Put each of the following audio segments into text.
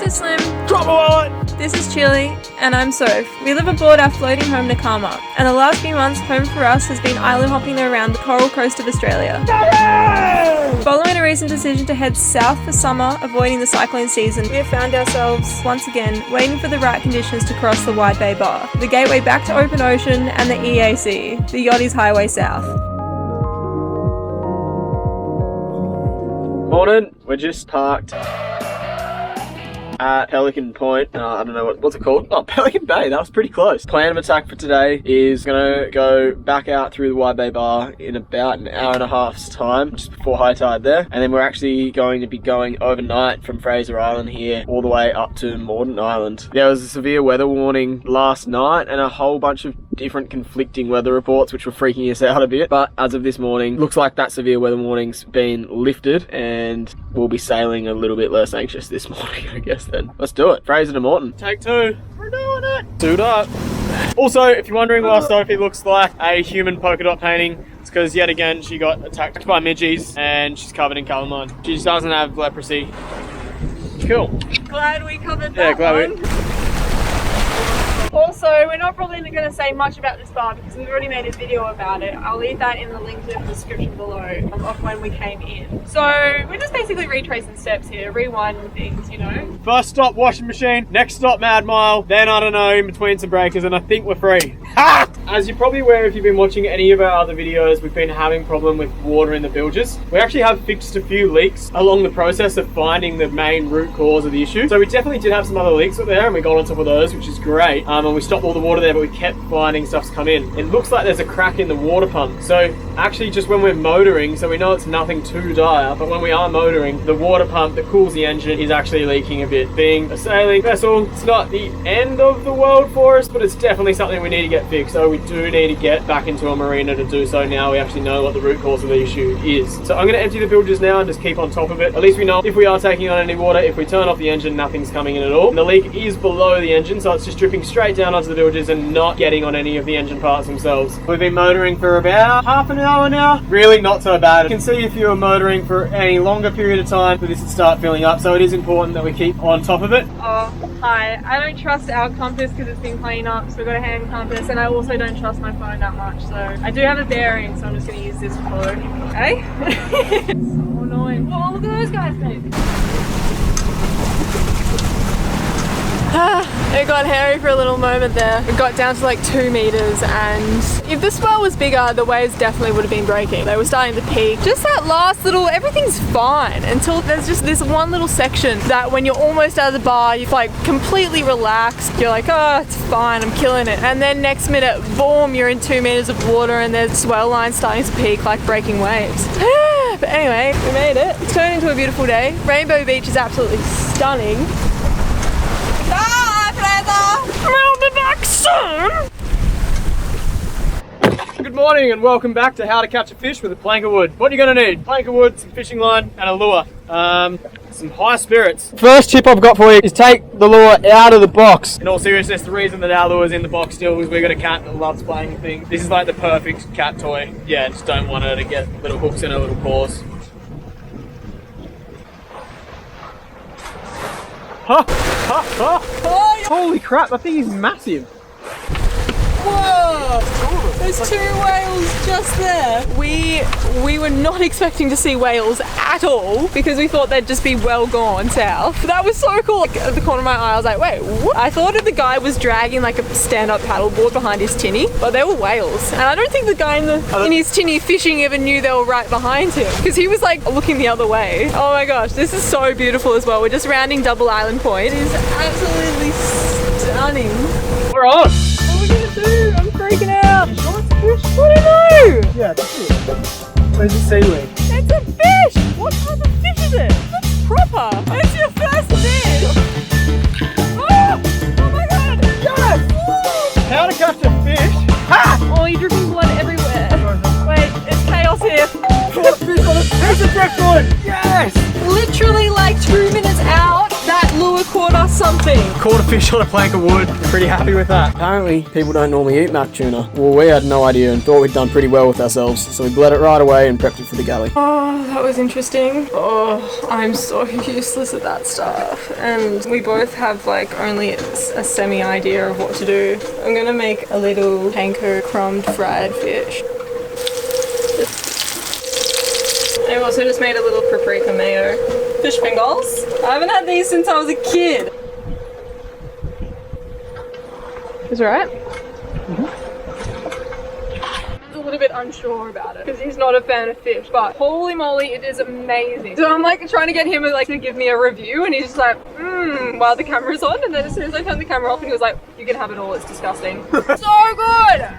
is Slim. Drop a wallet! This is Chili. And I'm Soph. We live aboard our floating home Nakama. And the last few months, home for us has been island hopping around the coral coast of Australia. Following a recent decision to head south for summer, avoiding the cyclone season, we have found ourselves, once again, waiting for the right conditions to cross the Wide Bay Bar, the gateway back to open ocean and the EAC, the Yachty's Highway South. Morning, we're just parked at Pelican Point. I don't know what's it called. Oh, Pelican Bay. That was pretty close. Plan of attack for today is gonna go back out through the Wide Bay Bar in about an hour and a half's time, just before high tide there. And then we're actually going to be going overnight from Fraser Island here all the way up to Moreton Island. There was a severe weather warning last night and a whole bunch of different conflicting weather reports which were freaking us out a bit, but as of this morning looks like that severe weather warning's been lifted and we'll be sailing a little bit less anxious this morning, I guess. Then let's do it. Fraser to Moreton. Take two. We're doing it. Suit up. Also, if you're wondering why Sophie looks like a human polka dot painting, it's because yet again she got attacked by midgies and she's covered in calamine. She just doesn't have leprosy. Cool. Glad we covered that one. Also, we're not probably going to say much about this bar because we've already made a video about it. I'll leave that in the link in the description below of when we came in. So we're just basically retracing steps here, rewinding things, you know. First stop washing machine, next stop Mad Mile, then I don't know, in between some breakers, and I think we're free. Ha! As you're probably aware if you've been watching any of our other videos, we've been having a problem with water in the bilges. We actually have fixed a few leaks along the process of finding the main root cause of the issue. So we definitely did have some other leaks up there and we got on top of those, which is great. And we stopped all the water there, but we kept finding stuff's come in. It looks like there's a crack in the water pump. So actually just when we're motoring, so we know it's nothing too dire, but when we are motoring, the water pump that cools the engine is actually leaking a bit. Being a sailing vessel, it's not the end of the world for us, but it's definitely something we need to get fixed. So we do need to get back into a marina to do so now we actually know what the root cause of the issue is. So I'm going to empty the bilges now and just keep on top of it. At least we know if we are taking on any water, if we turn off the engine, nothing's coming in at all. And the leak is below the engine, so it's just dripping straight down onto the bilges and not getting on any of the engine parts themselves. We've been motoring for about half an hour now. Really not so bad. You can see if you're motoring for any longer period of time that this would start filling up, so it is important that we keep on top of it. Oh, hi. I don't trust our compass because it's been playing up, so we've got a hand compass, and I also don't trust my phone that much, so I do have a bearing, so I'm just going to use this for, hey? So annoying. Oh, look at those guys, mate. It got hairy for a little moment there. It got down to like 2 meters, and if the swell was bigger, the waves definitely would have been breaking. They were starting to peak. Just that last little, everything's fine until there's just this one little section that when you're almost out of the bar, you're like completely relaxed. You're like, oh, it's fine, I'm killing it. And then next minute, boom, you're in 2 meters of water and there's swell lines starting to peak like breaking waves. But anyway, we made it. It's turned into a beautiful day. Rainbow Beach is absolutely stunning. I'll be back soon! Good morning and welcome back to How to Catch a Fish with a plank of wood. What are you going to need? Plank of wood, some fishing line and a lure. Some high spirits. First tip I've got for you is take the lure out of the box. In all seriousness, the reason that our lure is in the box still is we've got a cat that loves playing with things. This is like the perfect cat toy. Yeah, just don't want her to get little hooks in her little paws. Ha! Ha! Ha! Holy crap, that thing is massive. Whoa! There's 2 whales just there. We were not expecting to see whales at all because we thought they'd just be well gone south. That was so cool. Like, at the corner of my eye, I was like, wait, what? I thought that the guy was dragging like a stand-up paddleboard behind his tinny, but they were whales. And I don't think the guy in his tinny fishing even knew they were right behind him because he was like looking the other way. Oh my gosh, this is so beautiful as well. We're just rounding Double Island Point. It is absolutely stunning. We're on! What are we gonna do? I'm freaking out. You sure it's a fish? I don't know. Yeah, it's a fish. Where's the seaweed? It's a fish! What type of fish is it? That's proper! It's your first fish! Oh! Oh my god! Yes! Woo! How to catch a fish? Ha! Oh, you're dripping blood everywhere. Wait, it's chaos here. Caught a fish on a piece of driftwood! Yes! Literally like 2 minutes out, that lure caught us something. Caught a fish on a plank of wood. Pretty happy with that. Apparently, people don't normally eat mac tuna. Well, we had no idea and thought we'd done pretty well with ourselves, so we bled it right away and prepped it for the galley. Oh, that was interesting. Oh, I'm so useless at that stuff. And we both have like only a semi idea of what to do. I'm gonna make a little panko crumbed fried fish. I also just made a little paprika mayo. Fish fingers. I haven't had these since I was a kid. Is it right? A little bit unsure about it because he's not a fan of fish, but holy moly, it is amazing. So I'm like trying to get him like to give me a review, and he's just like, while the camera's on, and then as soon as I turn the camera off, and he was like, you can have it all, it's disgusting. So good!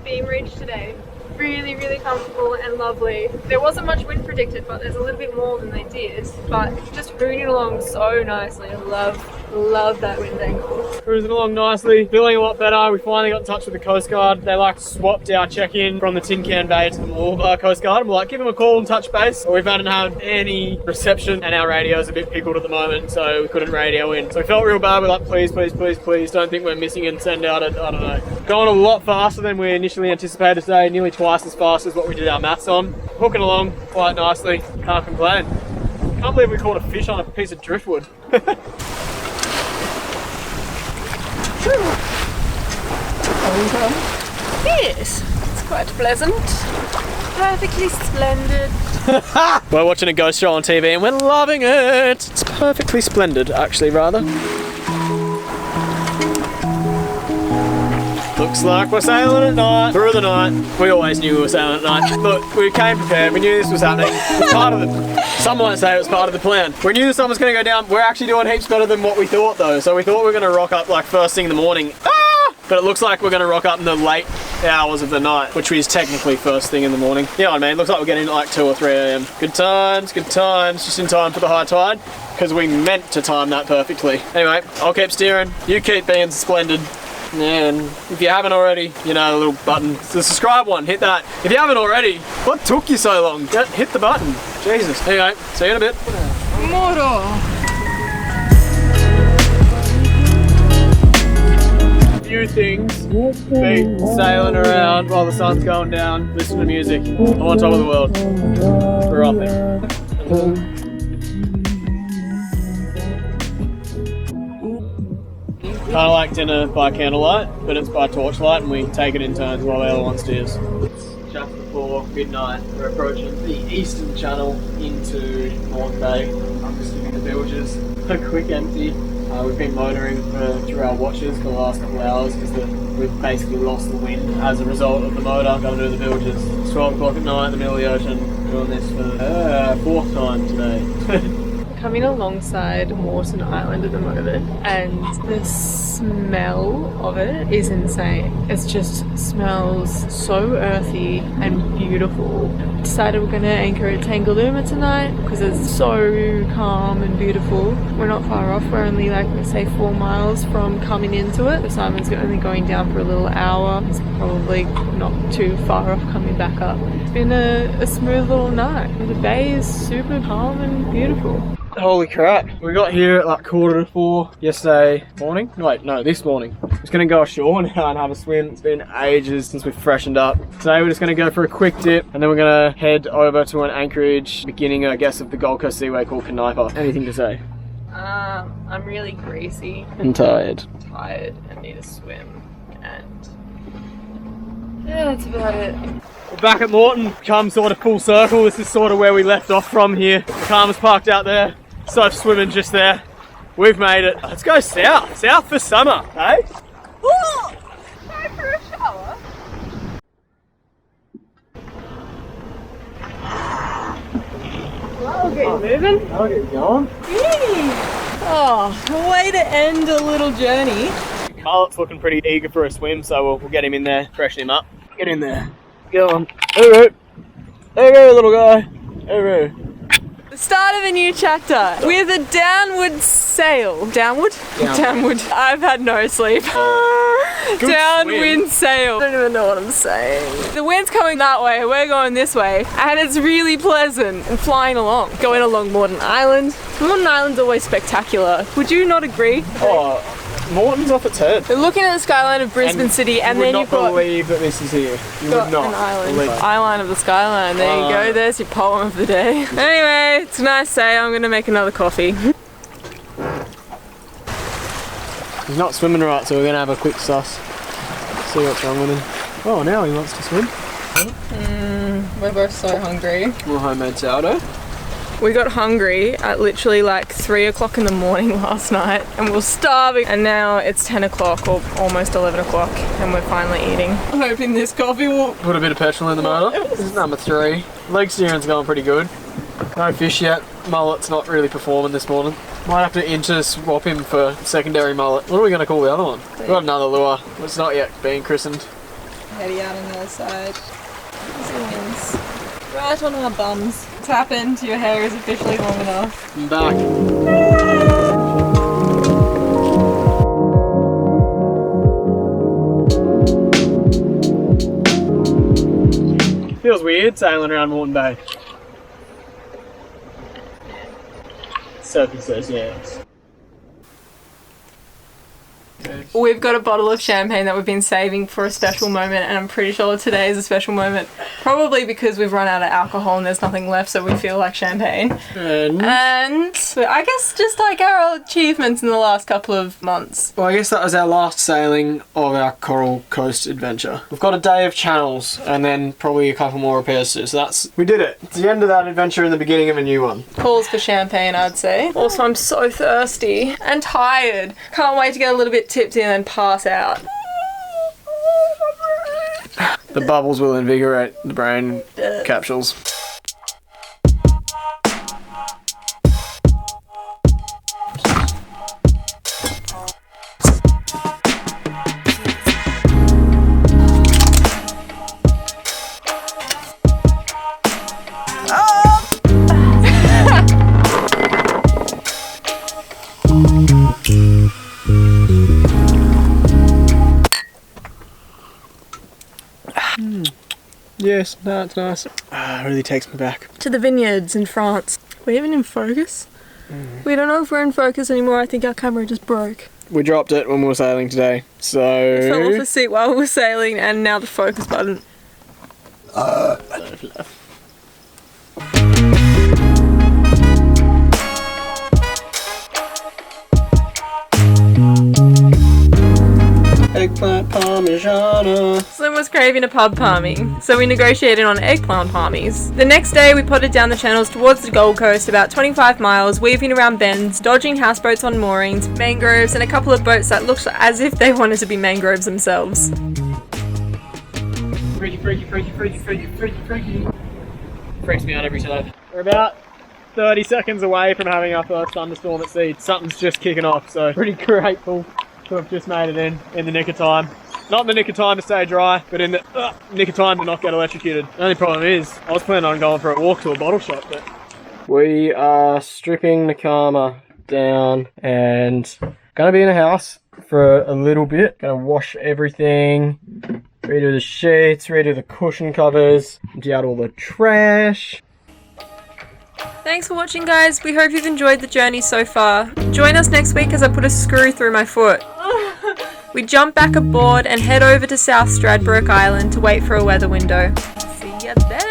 Beam ridge today. Really comfortable and lovely. There wasn't much wind predicted, but there's a little bit more than they did. But just cruising along so nicely. I love that wind angle. Cruising along nicely, feeling a lot better. We finally got in touch with the Coast Guard. They like swapped our check-in from the Tin Can Bay to the Moreton Coast Guard. And we're like, give them a call and touch base. But we haven't had any reception and our radio's a bit pickled at the moment, so we couldn't radio in. So we felt real bad. We're like, please don't think we're missing and send out I don't know. Going a lot faster than we initially anticipated today, nearly twice as fast as what we did our maths on. Hooking along quite nicely, can't complain. Can't believe we caught a fish on a piece of driftwood. Yes, it's quite pleasant. Perfectly splendid. We're watching a ghost show on TV and we're loving it. It's perfectly splendid, actually, rather. Looks like we're sailing at night, through the night. We always knew we were sailing at night. Look, we came prepared, we knew this was happening. It was part of the, some might say it was part of the plan. We knew the sun was gonna go down. We're actually doing heaps better than what we thought though. So we thought we were gonna rock up like first thing in the morning. But it looks like we're gonna rock up in the late hours of the night, which is technically first thing in the morning. You know what I mean? Looks like we're getting at like 2 or 3 a.m. Good times, just in time for the high tide, because we meant to time that perfectly. Anyway, I'll keep steering, you keep being splendid. And if you haven't already, you know, the little button, the subscribe one, hit that. If you haven't already, what took you so long? Hit the button. Jesus. Anyway, see you in a bit. Moro. Few things beat sailing around while the sun's going down, listening to music. I'm on top of the world. We're off there. Kind of like dinner by candlelight, but it's by torchlight and we take it in turns while the other one steers. It's just before midnight. We're approaching the eastern channel into Moreton Bay. I'm just giving the bilges a quick empty. We've been motoring through our watches for the last couple of hours because we've basically lost the wind as a result of the motor going to the bilges. It's 12 o'clock at night in the middle of the ocean. Doing this for the 4th time today. Coming alongside Moreton Island at the moment, and the smell of it is insane. It just smells so earthy and beautiful. Decided we're gonna anchor at Tangalooma tonight because it's so calm and beautiful. We're not far off, we're only like, let's say 4 miles from coming into it. Simon's only going down for a little hour. It's probably not too far off coming back up. It's been a smooth little night. The bay is super calm and beautiful. Holy crap. We got here at like 3:45 yesterday morning. Wait, no, this morning. Just gonna go ashore now and have a swim. It's been ages since we've freshened up. Today we're just gonna go for a quick dip and then we're gonna head over to an anchorage beginning, I guess, of the Gold Coast Seaway called Canipa. Anything to say? I'm really greasy. And tired. And need a swim. And yeah, that's about it. We're back at Moreton. Come sort of full circle. This is sort of where we left off from here. Nakama's parked out there. Surf swimming just there. We've made it. Let's go south. South for summer, eh? Oh! Time for a shower. Well, get moving. I'll get going. Oh, way to end a little journey. Carlot's looking pretty eager for a swim, so we'll get him in there, freshen him up. Get in there. Go on. There you go, little guy. There you go. The start of a new chapter with a downward sail. Downward? Downward. I've had no sleep. Downwind sail. I don't even know what I'm saying. The wind's coming that way, we're going this way, and it's really pleasant and flying along. Going along Moreton Island. Moreton Island's always spectacular. Would you not agree? Oh, Moreton's off its head. We're looking at the skyline of Brisbane City, and then you've got... You would not believe that this is here. You would not an island. believe it. Eyeline of the skyline. There you go. There's your poem of the day. Anyway, it's a nice day. I'm going to make another coffee. He's not swimming right, so we're going to have a quick suss. See what's wrong with him. Oh, now he wants to swim. We're both so hungry. More homemade sourdough. We got hungry at literally like 3 o'clock in the morning last night and we were starving, and now it's 10 o'clock or almost 11 o'clock and we're finally eating. I'm hoping this coffee will... Put a bit of petrol in the motor. This is number 3. Leg steering's going pretty good. No fish yet. Mullet's not really performing this morning. Might have to inter-swap him for secondary mullet. What are we going to call the other one? We've got another lure. It's not yet being christened. Heady out on the other side. Zooms. Right on our bums. What's happened? Your hair is officially long enough. I'm back. Feels weird sailing around Moreton Bay. Sophie says yes. We've got a bottle of champagne that we've been saving for a special moment, and I'm pretty sure today is a special moment. Probably because we've run out of alcohol and there's nothing left, so we feel like champagne. And I guess just like our achievements in the last couple of months. Well, I guess that was our last sailing of our Coral Coast adventure. We've got a day of channels and then probably a couple more repairs too, so we did it. It's the end of that adventure and the beginning of a new one. Calls for champagne, I'd say. Also, I'm so thirsty and tired. Can't wait to get a little bit tipsy and then pass out. The bubbles will invigorate the brain capsules. Yes, no, it's nice. It really takes me back. To the vineyards in France. We're even in focus? We don't know if we're in focus anymore. I think our camera just broke. We dropped it when we were sailing today, so... It fell off the seat while we were sailing, and now the focus button. Eggplant parmigiana. Slim was craving a pub palming, so we negotiated on eggplant palmies. The next day we potted down the channels towards the Gold Coast, about 25 miles, weaving around bends, dodging houseboats on moorings, mangroves, and a couple of boats that looked as if they wanted to be mangroves themselves. Freaky, freaky, freaky, freaky, freaky, freaky, freaky. Freaks me out every time. We're about 30 seconds away from having our first thunderstorm at sea. Something's just kicking off, so pretty grateful to have just made it in the nick of time. Not in the nick of time to stay dry, but in the nick of time to not get electrocuted. The only problem is, I was planning on going for a walk to a bottle shop, but... We are stripping Nakama down and gonna be in a house for a little bit. Gonna wash everything, redo the sheets, redo the cushion covers, empty out all the trash. Thanks for watching, guys. We hope you've enjoyed the journey so far. Join us next week as I put a screw through my foot. We jump back aboard and head over to South Stradbroke Island to wait for a weather window. See ya there.